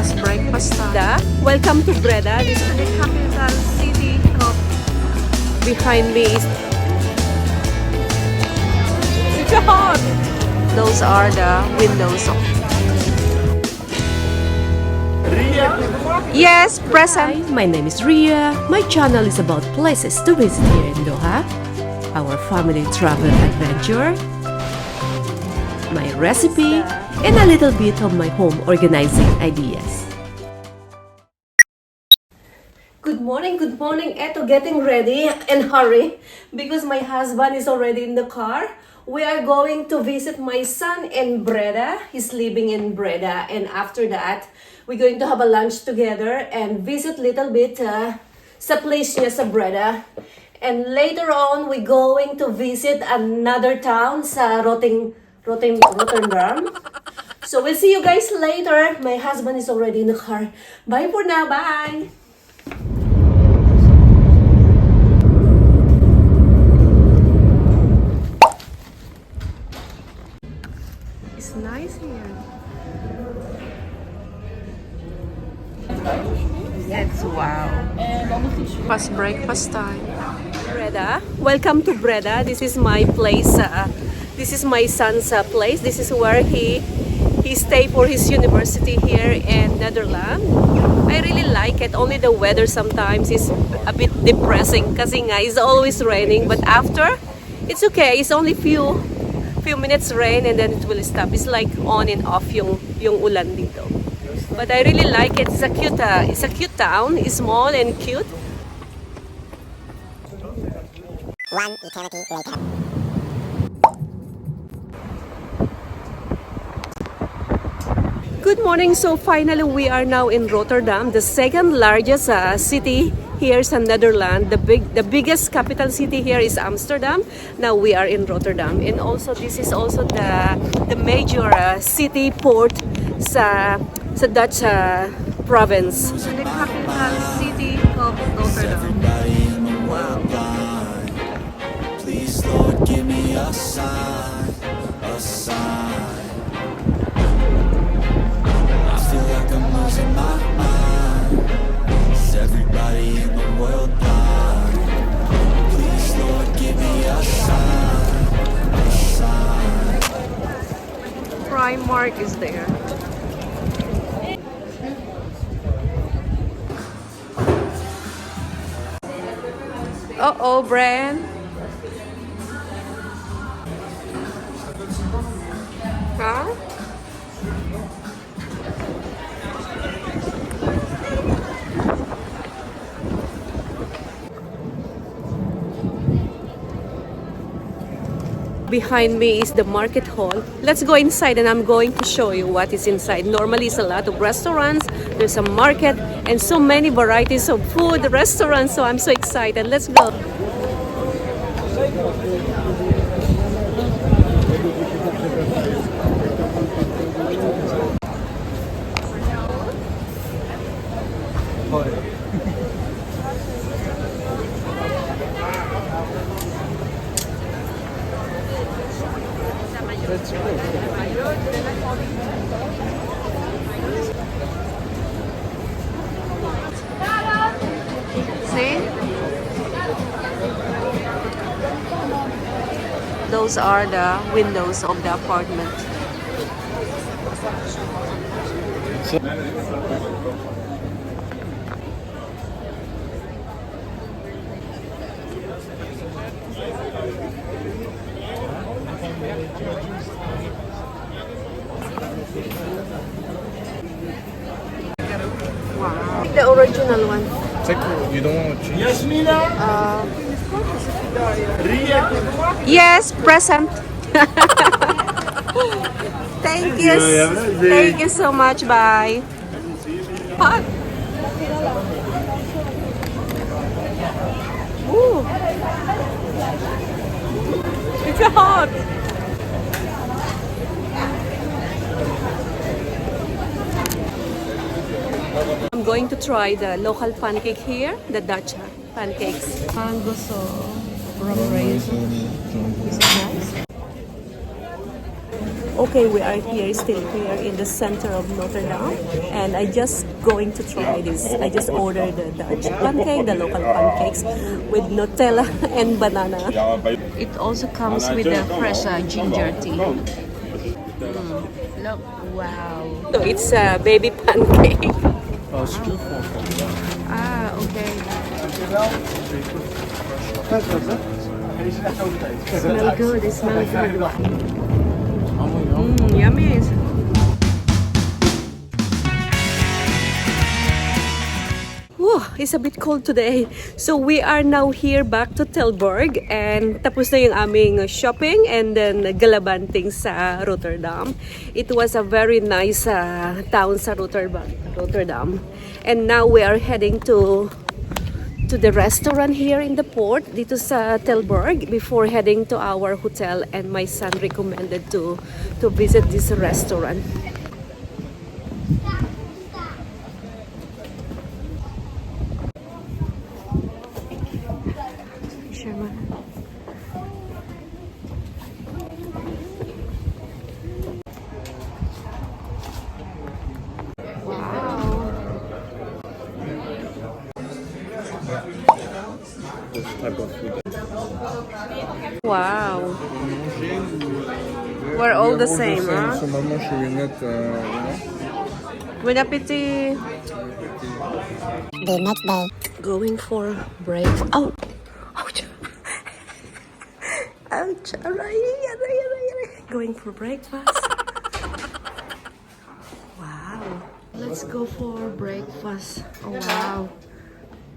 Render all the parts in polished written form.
Fast breakfast time. Welcome to Breda. This is the capital city of... Behind me is... It's hot! Those are the windows of... Ria? Yes, present. Hi, my name is Ria. My channel is about places to visit here in Doha, our family travel adventure, my recipe, and a little bit of my home organizing ideas. Good morning, good morning. Eto, getting ready and hurry because my husband is already in the car. We are going to visit my son in Breda. He's living in Breda, and after that, we're going to have a lunch together and visit little bit sa place niya sa Breda. And later on, we're going to visit another town sa Rotterdam. So we'll see you guys later. My husband is already in the car. Bye for now. Bye. It's nice here. It's wow. Fast breakfast time. Breda. Welcome to Breda. This is my place. This is my son's place. This is where he stay for his university here in Netherland. I really like it. Only the weather sometimes is a bit depressing kasi nga it's always raining. But after, it's okay. It's only few minutes rain and then it will stop. It's like on and off yung ulan dito. But I really like it. It's a cute town. It's small and cute. One eternity later. Good morning. So finally we are now in Rotterdam, the second largest city here in Netherlands. The biggest capital city here is Amsterdam. Now we are in Rotterdam, and also this is also the major city port sa Dutch province. So the capital city of Rotterdam. Wow. Please, Lord, give me a sign, a sign. I feel like I'm losing my mind. Is everybody in the world blind? Please, Lord, give me a sign, a sign. Primark is there. Uh-oh, Bran. Huh? Behind me is the market hall. Let's go inside and I'm going to show you what is inside. Normally it's a lot of restaurants, there's a market and so many varieties of food, restaurants, so I'm so excited. Let's go. See? Those are the windows of the apartment. Wow. The original one. You don't want to choose? Yasmina? Ria? Yes, present. Thank you. Thank you so much. Bye. Hot. Ooh. It's hot. I'm going to try the local pancake here, the Dutch pancakes. Mango so rum raisin. Is it nice? Okay, we are here, still here in the center of Rotterdam, and I just going to try this. I just ordered the Dutch pancake, the local pancakes with Nutella and banana. It also comes with the fresh ginger tea. Look, wow. So it's a baby pancake. Ah, okay. Smell good, it smells good. Yummy. Whew, it's a bit cold today. So we are now here back to Tilburg and tapos na yung aming shopping and then galabanting sa Rotterdam. It was a very nice town sa Rotterdam. And now we are heading to the restaurant here in the port dito sa Tilburg before heading to our hotel, and my son recommended to visit this restaurant. Type of food. Wow. We're all the same, huh? So maman, je vais mettre, Bon appétit. The next day. Going for breakfast. Oh! Ouch! Ouch! Aray. Going for breakfast. Wow. Let's go for breakfast. Oh, wow.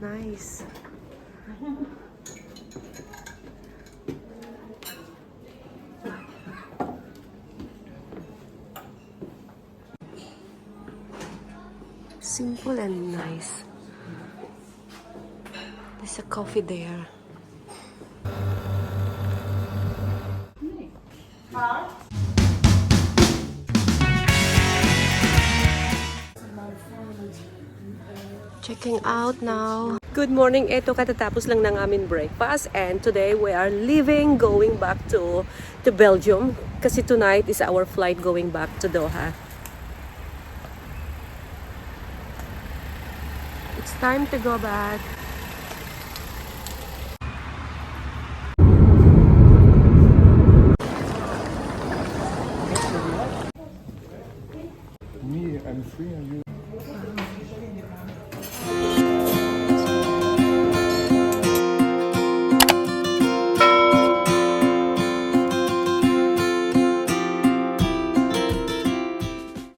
Nice. Simple and nice. There's a coffee there. Checking out now. Good morning. Ito katatapos lang ng aming breakfast, and today we are leaving, going back to Belgium kasi tonight is our flight going back to Doha. It's time to go back. me, I'm free and you.